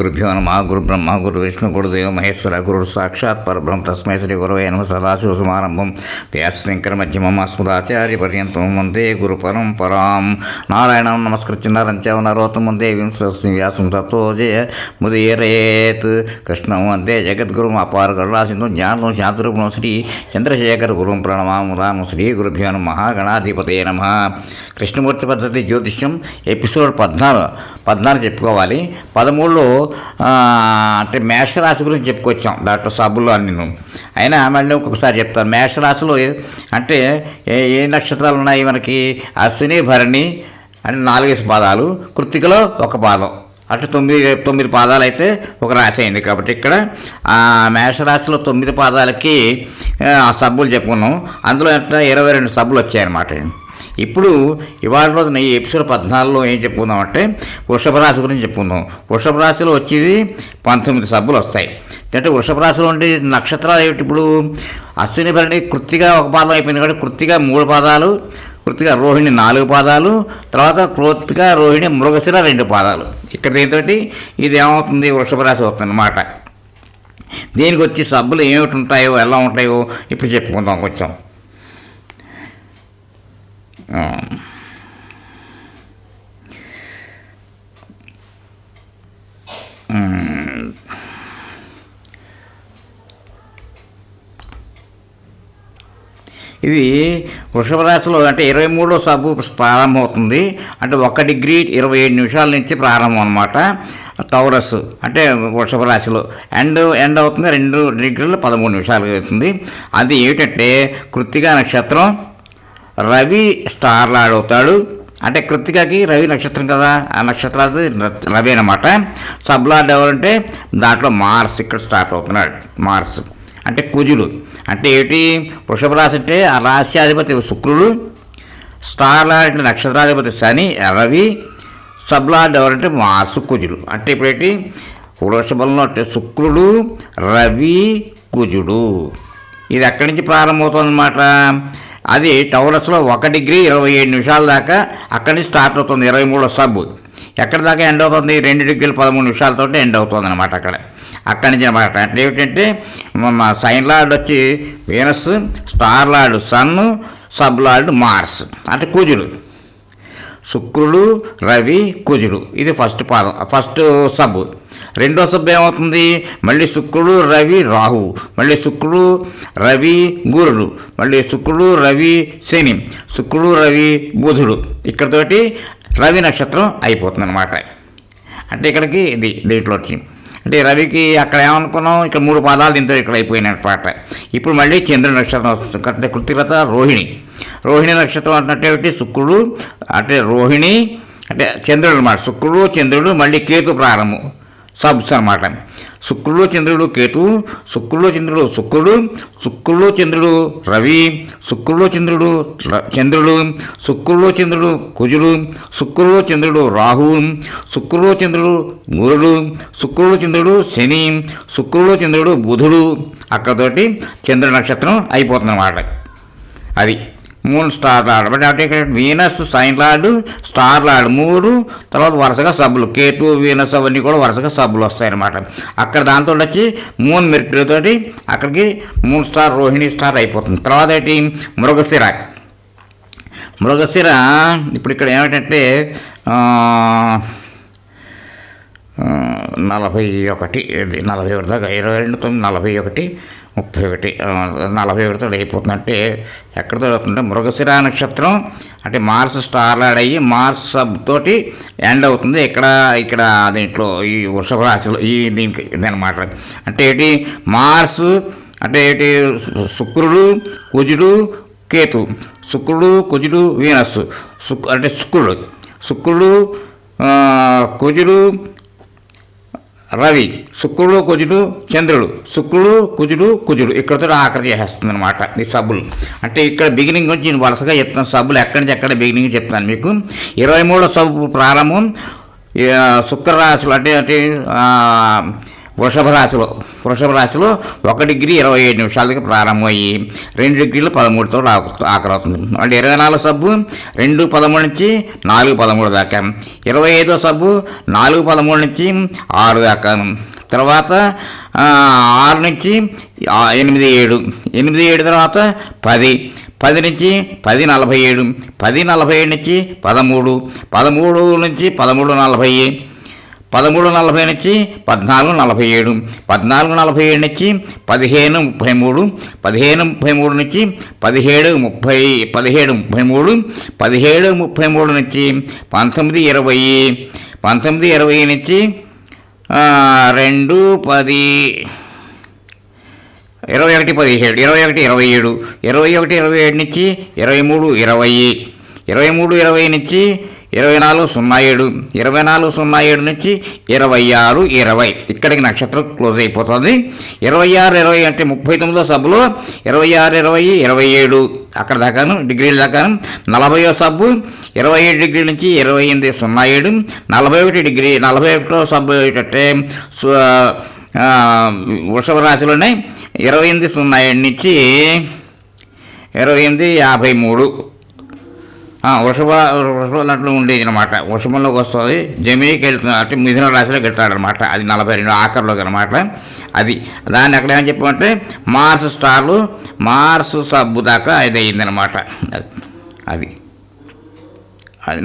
గురుభ్యో నమః. గురు బ్రహ్మ గురు విష్ణు గురుదేవ మహేశ్వర గురు సాక్షాత్ పరబ్రహ్మ తస్మై శ్రీ గురవే నమః. సదాశివసమారంభం వ్యాసశంకర మధ్యమం అస్మదాచార్య పర్యంతం వందే గురు పరంపరాం. నారాయణం నమస్కృత్య నరంచ నరోత్తం వందే వ్యాసం తత్తో జయ ముదీరయేత్. కృష్ణం వందే జగద్గురుం అపార కరుణాసింధుం జ్ఞానం శాంతిరూపం శ్రీ చంద్రశేఖర గురుం ప్రణమాముదాం. శ్రీ గురుభ్యో నమః. గణాధిపతయే నమః. కృష్ణమూర్తి పద్ధతి జ్యోతిష్యం ఎపిసోడ్ 14 చెప్పుకోవాలి. 13లో అంటే మేషరాశి గురించి చెప్పుకొచ్చాం. దాంట్లో సబ్బుల్లో అన్ని అయినా మళ్ళీ ఒక్కొక్కసారి చెప్తాను. మేషరాశిలో అంటే ఏ నక్షత్రాలు ఉన్నాయి మనకి? అశ్విని భరణి అంటే 4 పాదాలు, కృత్తికలో 1 పాదం, అంటే 9 పాదాలు అయితే ఒక రాశి అయింది. కాబట్టి ఇక్కడ మేషరాశిలో 9 పాదాలకి సబ్బులు చెప్పుకున్నాం. అందులో అంటే 22 సబ్బులు వచ్చాయన్నమాట. ఇప్పుడు ఇవాళ రోజున ఈ ఎపిసోడ్ 14లో ఏం చెప్పుకుందామంటే వృషభ రాశి గురించి చెప్పుకుందాం. వృషభ రాశిలో వచ్చేది 19 సబ్బులు వస్తాయి. అంటే వృషభ రాశిలో ఉండే నక్షత్రాలు ఏమిటి? ఇప్పుడు అశ్విని భరణి కృత్తిగా 1 పాదం అయిపోయింది కాబట్టి కృత్తిగా 3 పాదాలు, కృత్తిగా రోహిణి 4 పాదాలు, తర్వాత కృత్తిగా రోహిణి మృగశిర 2 పాదాలు. ఇక్కడ దీంతో ఇది ఏమవుతుంది? వృషభ రాశి అవుతుంది అన్నమాట. దీనికి వచ్చి సబ్బులు ఏమిటి ఉంటాయో ఎలా ఉంటాయో ఇప్పుడు చెప్పుకుందాం కొంచెం. ఇది వృషభ రాశిలో అంటే 23వ సబ్బు ప్రారంభమవుతుంది. అంటే 1 డిగ్రీ 27 నిమిషాల నుంచి ప్రారంభం అనమాట. టౌరస్ అంటే వృషభ రాశిలో ఎండ్ అవుతుంది 2 డిగ్రీలు 13 నిమిషాలు అవుతుంది. అది ఏమిటంటే కృత్తికా నక్షత్రం, రవి స్టార్ లార్డ్ అవుతాడు. అంటే కృత్తికకి రవి నక్షత్రం కదా, ఆ నక్షత్రాలు రవి అనమాట. సబ్ లార్డ్ ఎవరంటే దాంట్లో మార్స్ ఇక్కడ స్టార్ట్ అవుతున్నాడు. మార్స్ అంటే కుజుడు. అంటే ఏమిటి? వృషభ రాశి అంటే ఆ రాశ్యాధిపతి శుక్రుడు, స్టార్ లార్డ్ నక్షత్రాధిపతి శని రవి, సబ్ లార్డ్ ఎవరంటే మార్స్ కుజుడు. అంటే ఇప్పుడేంటి? వృషభంలో అంటే శుక్రుడు, రవి, కుజుడు. ఇది ఎక్కడి నుంచి ప్రారంభమవుతుందన్నమాట? అది టౌరస్లో 1 డిగ్రీ 27 నిమిషాల దాకా అక్కడి నుంచి స్టార్ట్ అవుతుంది. 23వ సబ్బు ఎక్కడి దాకా ఎండ్ అవుతుంది? 2 డిగ్రీలు 13 నిమిషాలతో ఎండ్ అవుతుంది అనమాట. అక్కడి నుంచి అనమాట. అంటే ఏమిటంటే సైన్ లార్డ్ వచ్చి Venus, star lord Sun, sub lord Mars అంటే కుజుడు. శుక్రుడు, రవి, కుజుడు. ఇది ఫస్ట్ సబ్బు. రెండో సబ్బు ఏమవుతుంది? మళ్ళీ శుక్రుడు, రవి, రాహు, మళ్ళీ శుక్రుడు, రవి, గురుడు, మళ్ళీ శుక్రుడు, రవి, శని, శుక్రుడు, రవి, బుధుడు. ఇక్కడతోటి రవి నక్షత్రం అయిపోతుంది అనమాట. అంటే ఇక్కడికి దీంట్లో వచ్చింది. అంటే రవికి అక్కడ ఏమనుకున్నాం? ఇక్కడ 3 పాదాలు దీంతో ఇక్కడ అయిపోయినమాట. ఇప్పుడు మళ్ళీ చంద్రుడి నక్షత్రం వస్తుంది. కృత్తికత రోహిణి నక్షత్రం అంటే శుక్రుడు అంటే రోహిణి అంటే చంద్రుడు అనమాట. శుక్రుడు, చంద్రుడు, మళ్ళీ కేతు ప్రారంభం సబ్స్ అనమాట. శుక్రుడు, చంద్రుడు, కేతు, శుక్రుడు, చంద్రుడు, శుక్రుడు, చంద్రుడు, రవి, శుక్రుడు, చంద్రుడు, శుక్రుడు, చంద్రుడు, కుజుడు, శుక్రుడు, చంద్రుడు, రాహు, శుక్రుడు, చంద్రుడు, గురుడు, శుక్రుడు, చంద్రుడు, శని, శుక్రుడు, చంద్రుడు, బుధుడు. అక్కడతోటి చంద్ర నక్షత్రం అయిపోతుంది అన్నమాట. అది 3 స్టార్ లార్డ్. అంటే ఇక్కడ Venus, sign lord, star lord 3, తర్వాత వరుసగా సబ్బులు కేతు, వీనస్ అవన్నీ కూడా వరుసగా సబ్బులు వస్తాయన్నమాట. అక్కడ దాంతో వచ్చి 3 మెరిట్లతోటి అక్కడికి 3 స్టార్ రోహిణి స్టార్ అయిపోతుంది. తర్వాత ఏంటి? మృగశిర ఇప్పుడు ఇక్కడ ఏమిటంటే 41 దాకా 22, 9, 41, 41 అయిపోతుందంటే ఎక్కడితో అవుతుందంటే మృగశిర నక్షత్రం అంటే మార్స్ స్టార్ లార్డ్ అయ్యి మార్స్ సబ్ తోటి ఎండ్ అవుతుంది. ఇక్కడ దీంట్లో ఈ వృషభ రాశిలో దీనికి అనమాట. అంటే ఏంటి? మార్స్ అంటే ఏంటి? శుక్రుడు, కుజుడు, కేతు, శుక్రుడు, కుజుడు, వీనస్ అంటే శుక్రుడు, కుజుడు, రవి, శుక్రుడు, కుజుడు, చంద్రుడు, శుక్రుడు, కుజుడు ఇక్కడతో ఆఖరి చేసేస్తుంది అనమాట ఈ సబ్బులు. అంటే ఇక్కడ బిగినింగ్ నుంచి నేను వరుసగా చెప్తాను. సబ్బులు ఎక్కడి నుంచి ఎక్కడ బిగినింగ్ చెప్తాను మీకు. 23వ సబ్బు ప్రారంభం శుక్రరాశులు అంటే వృషభ రాశిలో 1 డిగ్రీ 27 నిమిషాలకి ప్రారంభమయ్యి 2 డిగ్రీలు 13తో ఆఖరవుతుంది. అంటే 24 సబ్బు 2:13 నుంచి 4:13 దాకా, 25వ సబ్బు 4:13 నుంచి 6 దాకా, తర్వాత 6 నుంచి 8:7 తర్వాత 10 నుంచి 10:47, 10:47 నుంచి 13, 13 నుంచి 13:40, 13:40 నుంచి 14:47, 14:47 నుంచి 15:33, 15:33 నుంచి 17:33, 17:33 నుంచి 19:20, 19:20 నుంచి 2:10, 21:17, 21:27, 21:27 నుంచి 23:20, 23:20 నుంచి 24:07, 24:07 నుంచి 26:20. ఇక్కడికి నక్షత్రం క్లోజ్ అయిపోతుంది. 26:20 అంటే 39వ సబ్బులో 26:20, 27 అక్కడ దాకాను డిగ్రీల దాకాను. 40వ సబ్బు 27 డిగ్రీల నుంచి 28:07, 41వ సబ్బు ఏంటంటే వృషభ రాశిలోనే 28:07 నుంచి 28:53 వృషభ దాంట్లో ఉండేది అనమాట. వృషభంలోకి వస్తుంది, జమినీకి వెళ్తుంది అంటే మిథున రాశిలోకి వెళ్తాడనమాట. అది 42 ఆఖరిలోకి అనమాట. అది దాన్ని అక్కడ ఏమని చెప్పమంటే మార్స్ సబ్బు దాకా అది అయిందనమాట. అది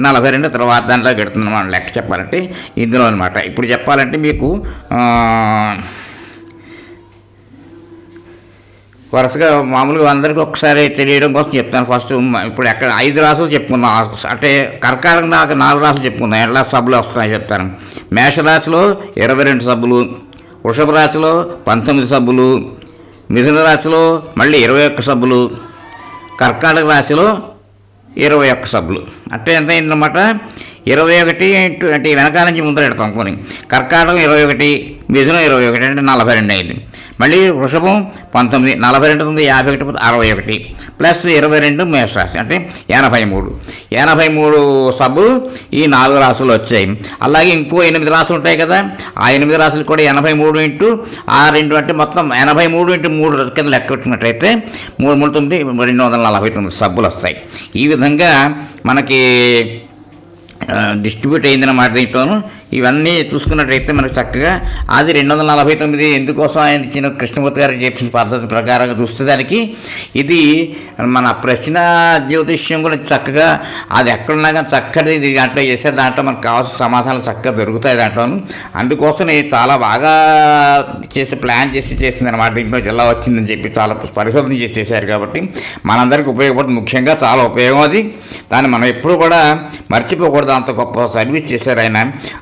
42 తర్వాత దాంట్లో పెడుతుంది అనమాట లెక్క చెప్పాలంటే ఇందులో అనమాట. ఇప్పుడు చెప్పాలంటే మీకు వరుసగా మామూలుగా అందరికీ ఒకసారి తెలియడం కోసం చెప్తాను. ఫస్ట్ ఇప్పుడు ఎక్కడ 5 రాసులు చెప్పుకున్నాం, అంటే కర్కాటకం దాకా 4 రాసులు చెప్పుకున్నాం. ఎలా సబ్బులు వస్తున్నాయో చెప్తాను. మేషరాశిలో 22 సబ్బులు, వృషభ రాశిలో 19 సబ్బులు, మిథున రాశిలో మళ్ళీ 21 సబ్బులు, కర్కాటక రాశిలో 21 సబ్బులు. అంటే ఎంత అయిందన్నమాట? 21 అంటే వెనకాల నుంచి ముందర పెడతాం కొని. కర్కాటకం 21, మిథునం 21 అంటే 42 అయింది. మళ్ళీ వృషభం 19, 42 ఉంది 51, 61 ప్లస్ 22 మేషరాశి అంటే 83. 83 సబ్బులు ఈ 4 రాసులు వచ్చాయి. అలాగే ఇంకో 8 రాసులు ఉంటాయి కదా, ఆ 8 రాసులు కూడా 83 ఇంటూ 6 అంటే మొత్తం 83 ఇంటూ 3 కింద లెక్క పెట్టినట్టయితే 3 9 249 సబ్బులు వస్తాయి. ఈ విధంగా మనకి డిస్ట్రిబ్యూట్ అయిందన్నమాట. దీంట్లోనూ ఇవన్నీ చూసుకున్నట్టయితే మనకు చక్కగా అది 249 ఎందుకోసం ఆయన ఇచ్చిన కృష్ణమూర్తి గారు చెప్పిన పద్ధతి ప్రకారంగా చూసేదానికి ఇది మన ప్రశ్న జ్యోతిష్యం కూడా చక్కగా అది ఎక్కడున్నా కానీ చక్కటి దాంట్లో చేసే దాంట్లో మనకు కావాల్సిన సమాధానాలు చక్కగా దొరుకుతాయి దాంట్లోనూ. అందుకోసం చాలా బాగా ప్లాన్ చేసింది అనమాట. దీంట్లో ఎలా వచ్చిందని చెప్పి చాలా పరిశోధన చేసేసారు కాబట్టి మనందరికీ ఉపయోగపడుతుంది. ముఖ్యంగా చాలా ఉపయోగం అది. దాన్ని మనం ఎప్పుడు కూడా మర్చిపోకూడదు. అంత గొప్ప సర్వీస్ చేశారు ఆయన.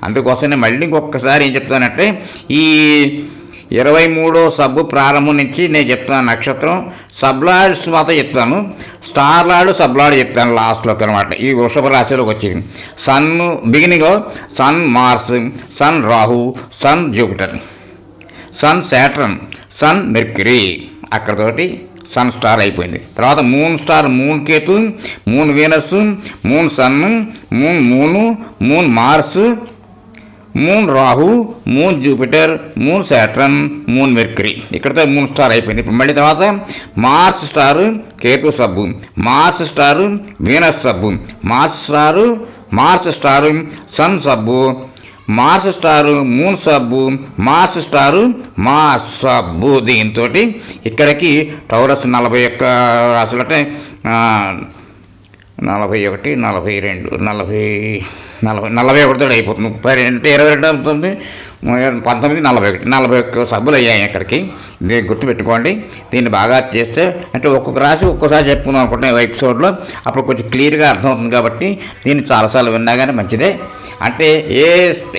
అందుకోసమే మళ్ళీ ఇంకొకసారి ఏం చెప్తానంటే ఈ 23వ సబ్బు ప్రారంభం నుంచి నేను చెప్తాను నక్షత్రం సబ్లాడ్స్ మాత్రం చెప్తాను. స్టార్ లార్డ్ సబ్లార్డ్ చెప్తాను లాస్ట్లోకి అనమాట. ఈ వృషభ రాశిలోకి వచ్చింది. సన్ బిగినింగ్లో sun Mars, sun Rahu, sun Jupiter, sun Saturn, sun Mercury అక్కడతోటి సన్ స్టార్ అయిపోయింది. తర్వాత moon star, moon Ketu, moon Venus, moon sun, moon Mars, moon Rahu, moon Jupiter, moon Saturn, moon Mercury ఇక్కడతో మూన్ స్టార్ అయిపోయింది. ఇప్పుడు మళ్ళీ తర్వాత Mars star Ketu sub, Mars star Venus sub, Mars star sun sub, Mars star moon sub, Mars star Mars sub. దీంతో ఇక్కడికి టౌరస్ 41 రాశులు అంటే 41, 42, 41 అయిపోతుంది. 32 అంటే 22 అవుతుంది, 19, 41 సబ్బులు అయ్యాయి ఇక్కడికి. దీన్ని గుర్తుపెట్టుకోండి. దీన్ని బాగా చేస్తే అంటే ఒక్కొక్క రాశి ఒక్కోసారి చెప్పుకుందాం అనుకుంటున్నాం ఎపిసోడ్లో, అప్పుడు కొంచెం క్లియర్గా అర్థమవుతుంది. కాబట్టి దీన్ని చాలాసార్లు విన్నా కానీ మంచిదే. అంటే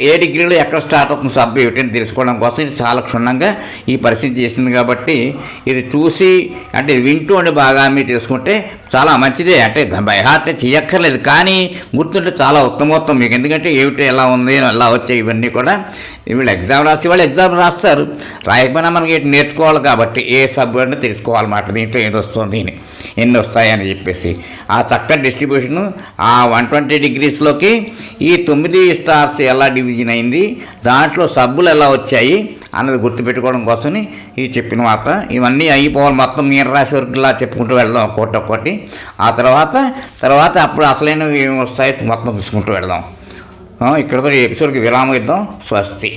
ఏ డిగ్రీలో ఎక్కడ స్టార్ట్ అవుతుంది సబ్బు ఏమిటని తెలుసుకోవడం కోసం ఇది చాలా క్షుణ్ణంగా ఈ పరిస్థితి చేసింది. కాబట్టి ఇది చూసి అంటే వింటూ ఉండి బాగా మీరు తెలుసుకుంటే చాలా మంచిదే. అంటే బై హార్ట్ చేయక్కర్లేదు, కానీ గుర్తుంటే చాలా ఉత్తమోత్తం మీకు. ఎందుకంటే ఏమిటి ఎలా ఉంది ఎలా వచ్చాయి ఇవన్నీ కూడా వీళ్ళు ఎగ్జామ్ రాసి వాళ్ళు ఎగ్జామ్ రాస్తారు. రాయకపోయినా మనకి నేర్చుకోవాలి కాబట్టి ఏ సబ్బు అంటే తెలుసుకోవాలన్నమాట. దీంట్లో ఏది వస్తుంది ఎన్ని వస్తాయని చెప్పేసి ఆ చక్కటి డిస్ట్రిబ్యూషను ఆ 120 డిగ్రీస్లోకి ఈ 9 స్టార్స్ ఎలా డివిజన్ అయింది, దాంట్లో సబ్బులు ఎలా వచ్చాయి అన్నది గుర్తుపెట్టుకోవడం కోసమని ఇది చెప్పిన మాట. ఇవన్నీ అయిపోవాలి, మొత్తం మీనరాశి వరకు ఇలా చెప్పుకుంటూ వెళ్దాం ఒక్కొక్కటి. ఆ తర్వాత అప్పుడు అసలైనవి వస్తాయి, మొత్తం చూసుకుంటూ వెళ్దాం. ఇక్కడతో ఈ ఎపిసోడ్కి విరామం ఇద్దాం. స్వస్తి.